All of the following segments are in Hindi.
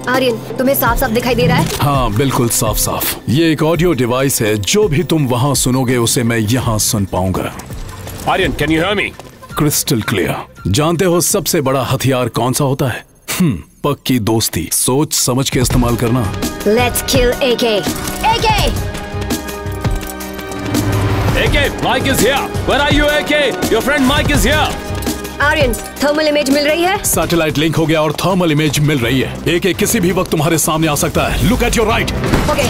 आर्यन, तुम्हें साफ साफ दिखाई दे रहा है? हाँ बिल्कुल साफ साफ। ये एक ऑडियो डिवाइस है, जो भी तुम वहाँ सुनोगे उसे मैं यहाँ सुन पाऊंगा। Aryan, can you hear me? Crystal clear. जानते हो सबसे बड़ा हथियार कौन सा होता है? पक्की दोस्ती। सोच समझ के इस्तेमाल करना। Let's kill AK. AK! AK, Mike is here. Where are you, AK? Your friend Mike is here. Aryan, thermal image मिल रही है? सैटेलाइट लिंक हो गया और थर्मल इमेज मिल रही है। AK किसी भी वक्त तुम्हारे सामने आ सकता है। Look at your right. Okay.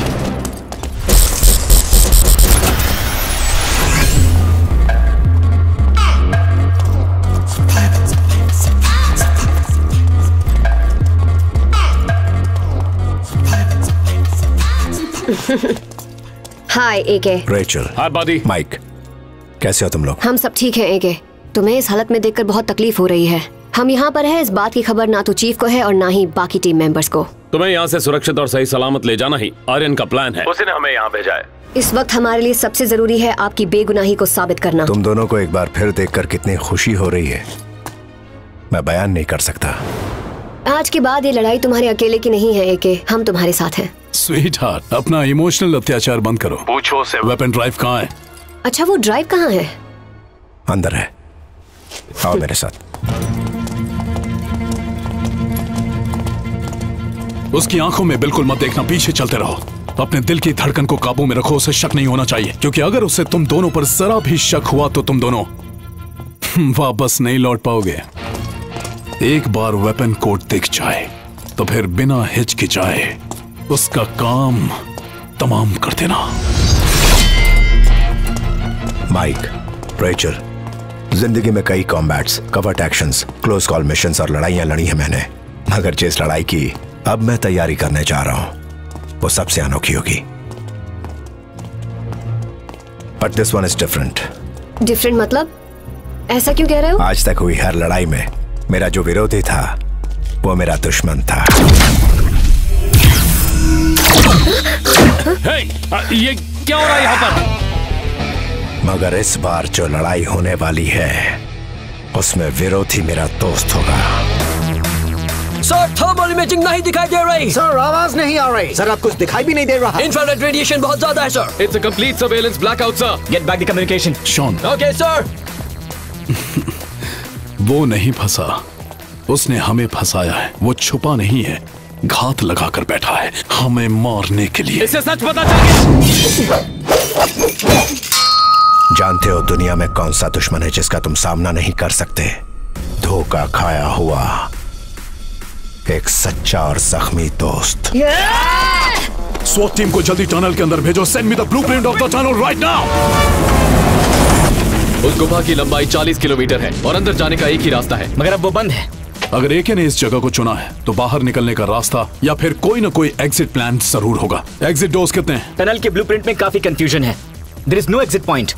Hi AK. Rachel. Hi buddy. Mike, कैसे हो तुम लोग? हम सब ठीक हैं एके। तुम्हें इस हालत में देखकर बहुत तकलीफ हो रही है। हम यहाँ पर हैं, इस बात की खबर ना तो चीफ को है और ना ही बाकी टीम मेंबर्स को। तुम्हें यहाँ से सुरक्षित और सही सलामत ले जाना ही आर्यन का प्लान है। उसने हमें यहाँ भेजा है। इस वक्त हमारे लिए सबसे जरूरी है आपकी बेगुनाही को साबित करना। तुम दोनों को एक बार फिर देखकर कितनी खुशी हो रही है, मैं बयान नहीं कर सकता। आज के बाद ये लड़ाई तुम्हारे अकेले की नहीं है एके, हम तुम्हारे साथ हैं। स्वीट हार्ट, अपना इमोशनल अत्याचार बंद करो। पूछो से वेपन ड्राइव कहाँ है? अच्छा, वो ड्राइव कहाँ है? अंदर है, आओ मेरे साथ। उसकी आंखों में बिल्कुल मत देखना, पीछे चलते रहो। अपने दिल की धड़कन को काबू में रखो, उसे शक नहीं होना चाहिए, क्योंकि अगर उसे तुम दोनों पर जरा भी शक हुआ तो तुम दोनों वापस नहीं लौट पाओगे। एक बार वेपन कोड दिख जाए तो फिर बिना हिचकिचाए उसका काम तमाम कर देना। माइक, रेचल, जिंदगी में कई combats, covert actions, close call missions और लड़ाइयां लड़ी हैं मैंने, मगर जिस लड़ाई की अब मैं तैयारी करने जा रहा हूं वो सबसे अनोखी होगी। But this one is different. Different मतलब? ऐसा क्यों कह रहे हो? आज तक हुई हर लड़ाई में मेरा जो विरोधी था वो मेरा दुश्मन था। ये क्या हो रहा है यहाँ पर? मगर इस बार जो लड़ाई होने वाली है उसमें विरोधी मेरा दोस्त होगा। सर, थर्मल इमेजिंग नहीं दिखाई दे रही। सर, आवाज नहीं आ रही। सर, अब कुछ दिखाई भी नहीं दे रहा। इंफ्रारेड रेडिएशन बहुत ज्यादा है sir. It's a complete surveillance blackout, sir. Get back the communication. Sean. Okay, sir. वो नहीं फंसा, उसने हमें फंसाया है। वो छुपा नहीं है, घात लगाकर बैठा है हमें मारने के लिए। इसे सच पता चल गया। जानते हो दुनिया में कौन सा दुश्मन है जिसका तुम सामना नहीं कर सकते? धोखा खाया हुआ एक सच्चा और जख्मी दोस्त। स्वॉट टीम को जल्दी टनल के अंदर भेजो। Send me the blueprint of the tunnel right now. उस गुफा की लंबाई 40 किलोमीटर है और अंदर जाने का एक ही रास्ता है, मगर अब वो बंद है। अगर एके ने इस जगह को चुना है तो बाहर निकलने का रास्ता या फिर कोई ना कोई एग्जिट प्लान जरूर होगा। एग्जिट डोर्स कितने हैं? टनल के ब्लूप्रिंट में काफी कंफ्यूजन है। There is no exit point.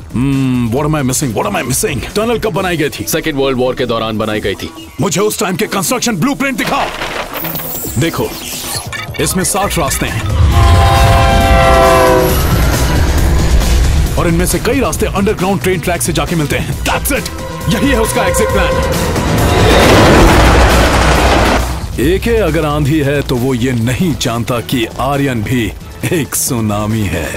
What am I missing? What am I missing? Tunnel कब बनाई गई थी? सेकेंड वर्ल्ड वॉर के दौरान बनाई गई थी। मुझे उस टाइम के कंस्ट्रक्शन ब्लूप्रिंट दिखाओ। देखो, इसमें 60 रास्ते हैं और इनमें से कई रास्ते अंडरग्राउंड ट्रेन ट्रैक से जाके मिलते हैं। That's it! यही है उसका एग्जिट प्लान। एके अगर आंधी है तो वो ये नहीं जानता कि आर्यन भी एक सुनामी है।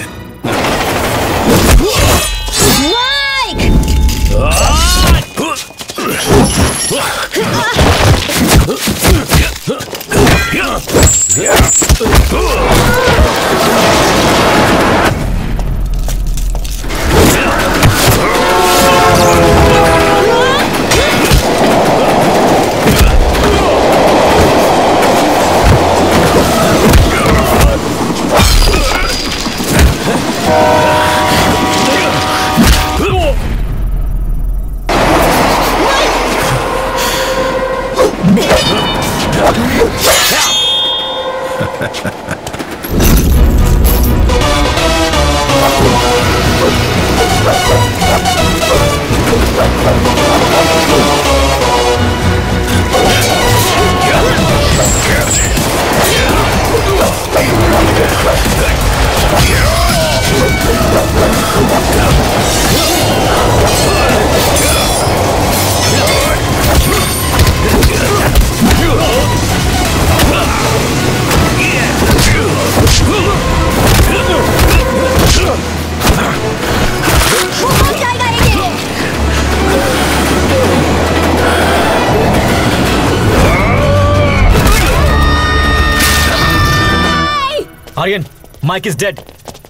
Aryan, Mike is dead.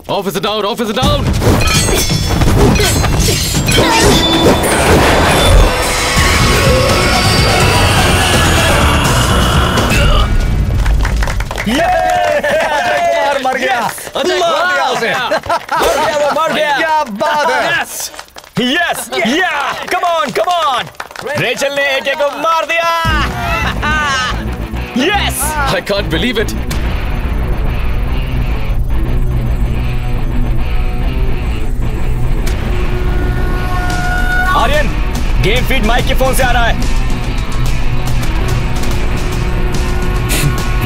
Officer down, officer down. मर गया। मर गया। क्या बात है। Yes, yeah, come on. Rachel ने एक को मार दिया। Yes, I can't believe it. Aryan, game feed Mike के फोन से आ रहा है।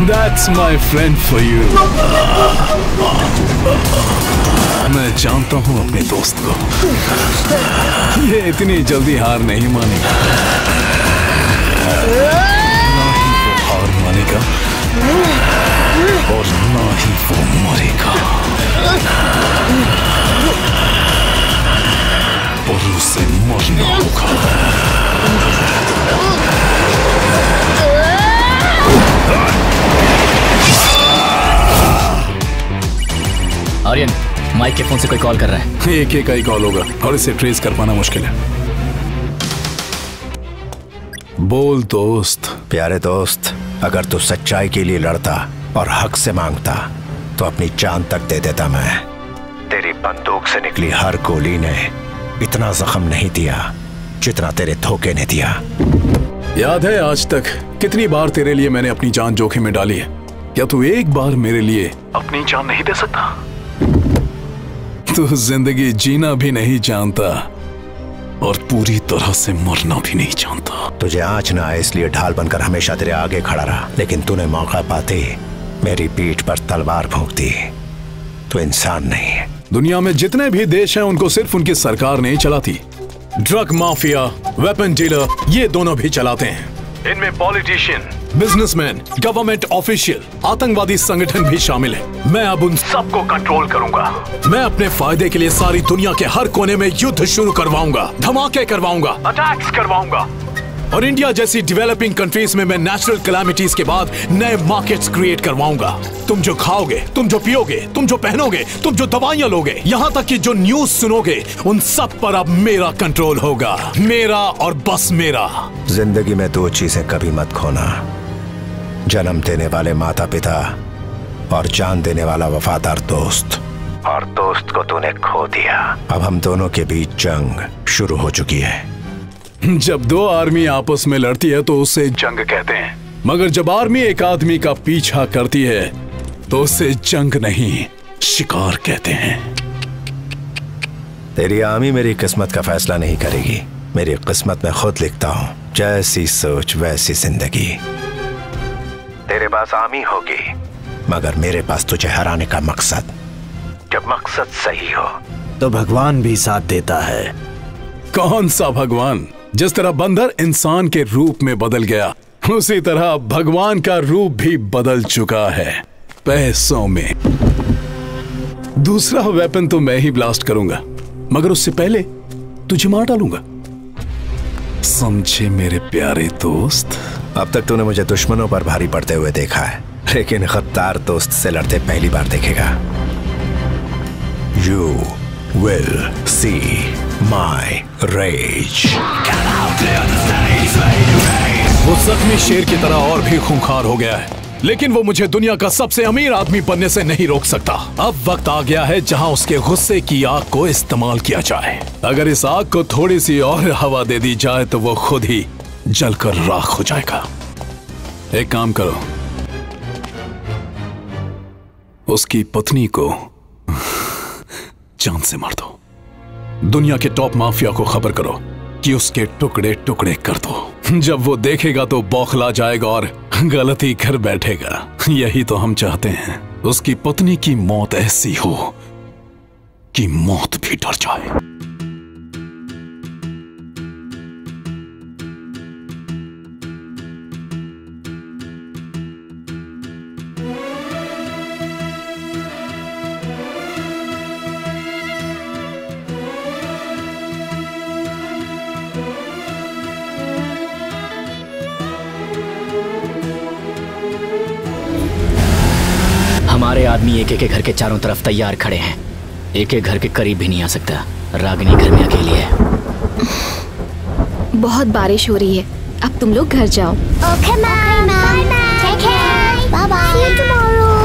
That's my friend for you. मैं जानता हूँ अपने दोस्त को। ये इतनी जल्दी हार नहीं मानेगा। ना ही वो हार मानेगा और ना ही वो मरेगा। और उसे मरना होगा। आर्यन, माइक के फोन से कोई कॉल कर रहा है। एक का ही कॉल होगा और इसे ट्रेस कर पाना मुश्किल है। बोल दोस्त। प्यारे दोस्त, अगर तू सच्चाई के लिए लड़ता और हक से मांगता तो अपनी जान तक दे देता मैं। तेरी बंदूक से निकली हर गोली ने इतना जख्म नहीं दिया जितना तेरे धोखे ने दिया। याद है आज तक कितनी बार तेरे लिए मैंने अपनी जान जोखिम में डाली है? क्या तू एक बार मेरे लिए अपनी जान नहीं दे सकता? तू जिंदगी जीना भी नहीं जानता और पूरी तरह से मरना भी नहीं जानता। तुझे आँच ना आए इसलिए ढाल बनकर हमेशा तेरे आगे खड़ा रहा, लेकिन तूने मौका पाते मेरी पीठ पर तलवार भोंक दी। तू इंसान नहीं है। दुनिया में जितने भी देश हैं उनको सिर्फ उनकी सरकार नहीं चलाती। ड्रग माफिया, वेपन डीलर, ये दोनों भी चलाते हैं। इनमें पॉलिटिशियन, बिजनेसमैन, गवर्नमेंट ऑफिशियल, आतंकवादी संगठन भी शामिल है। मैं अब उन सबको कंट्रोल करूंगा। मैं अपने फायदे के लिए सारी दुनिया के हर कोने में युद्ध शुरू करवाऊंगा, धमाके करवाऊंगा, अटैक्स करवाऊंगा। और इंडिया जैसी डेवलपिंग कंट्रीज में मैं नेचुरल कैलामिटीज के बाद नए मार्केट्स क्रिएट करवाऊंगा। तुम जो खाओगे, तुम जो पियोगे, तुम जो पहनोगे, तुम जो दवाइयां लोगे, यहाँ तक कि जो न्यूज सुनोगे, उन सब पर अब मेरा कंट्रोल होगा। मेरा और बस मेरा। जिंदगी में दो चीजें कभी मत खोना, जन्म देने वाले माता पिता और जान देने वाला वफादार दोस्त। और दोस्त को तूने खो दिया। अब हम दोनों के बीच जंग शुरू हो चुकी है। जब दो आर्मी आपस में लड़ती है तो उसे जंग कहते हैं, मगर जब आर्मी एक आदमी का पीछा करती है तो उसे जंग नहीं, शिकार कहते हैं। तेरी आर्मी मेरी किस्मत का फैसला नहीं करेगी। मेरी किस्मत में खुद लिखता हूँ। जैसी सोच वैसी जिंदगी। तेरे पास आर्मी होगी, मगर मेरे पास तुझे हराने का मकसद। जब मकसद सही हो तो भगवान भी साथ देता है। कौन सा भगवान? जिस तरह बंदर इंसान के रूप में बदल गया, उसी तरह भगवान का रूप भी बदल चुका है, पैसों में। दूसरा वेपन तो मैं ही ब्लास्ट करूंगा, मगर उससे पहले तुझे मार डालूंगा। समझे मेरे प्यारे दोस्त? अब तक तूने मुझे दुश्मनों पर भारी पड़ते हुए देखा है, लेकिन गद्दार दोस्त से लड़ते पहली बार देखेगा। You will see my rage. वो जख्मी शेर की तरह और भी खूंखार हो गया है, लेकिन वो मुझे दुनिया का सबसे अमीर आदमी बनने से नहीं रोक सकता। अब वक्त आ गया है जहां उसके गुस्से की आग को इस्तेमाल किया जाए। अगर इस आग को थोड़ी सी और हवा दे दी जाए तो वो खुद ही जलकर राख हो जाएगा। एक काम करो, उसकी पत्नी को जान से मार दो। दुनिया के टॉप माफिया को खबर करो कि उसके टुकड़े टुकड़े कर दो। जब वो देखेगा तो बौखला जाएगा और गलती कर बैठेगा। यही तो हम चाहते हैं, उसकी पत्नी की मौत ऐसी हो कि मौत भी डर जाए। हमारे आदमी एक एक घर के चारों तरफ तैयार खड़े हैं। एक एक घर के करीब भी नहीं आ सकता। रागिनी घर में अकेली है। बहुत बारिश हो रही है, अब तुम लोग घर जाओ। Okay, ma'am. Bye, ma'am. Take care. Bye, bye. See you tomorrow.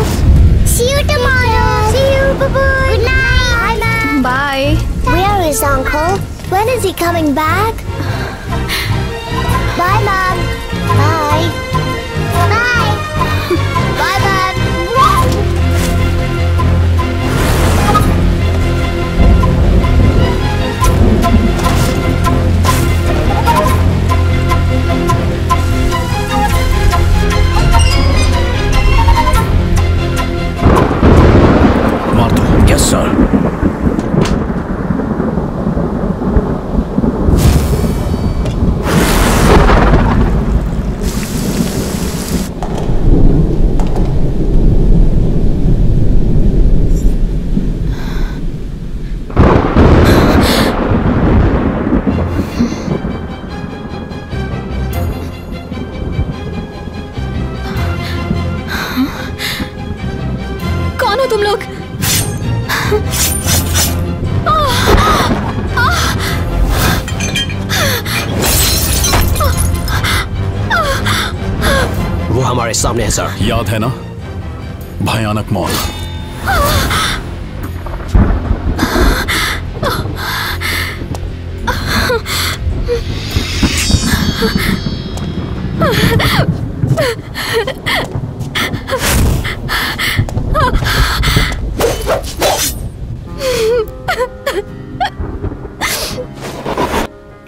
See you tomorrow. See you. Bye, bye. Good night. Bye, ma'am. Bye. Where is Uncle? When is he coming back? Bye, ma'am. Bye. Bye. Bye, ma'am. मार दो। Yes sir. कौन हो तुम लोग? वो हमारे सामने है सर। याद है ना, भयानक मौत।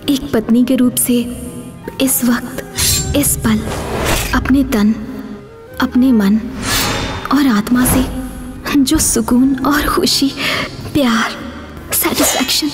एक पत्नी के रूप से इस वक्त, इस पल अपने तन, अपने मन और आत्मा से जो सुकून और खुशी, प्यार, सेटिस्फैक्शन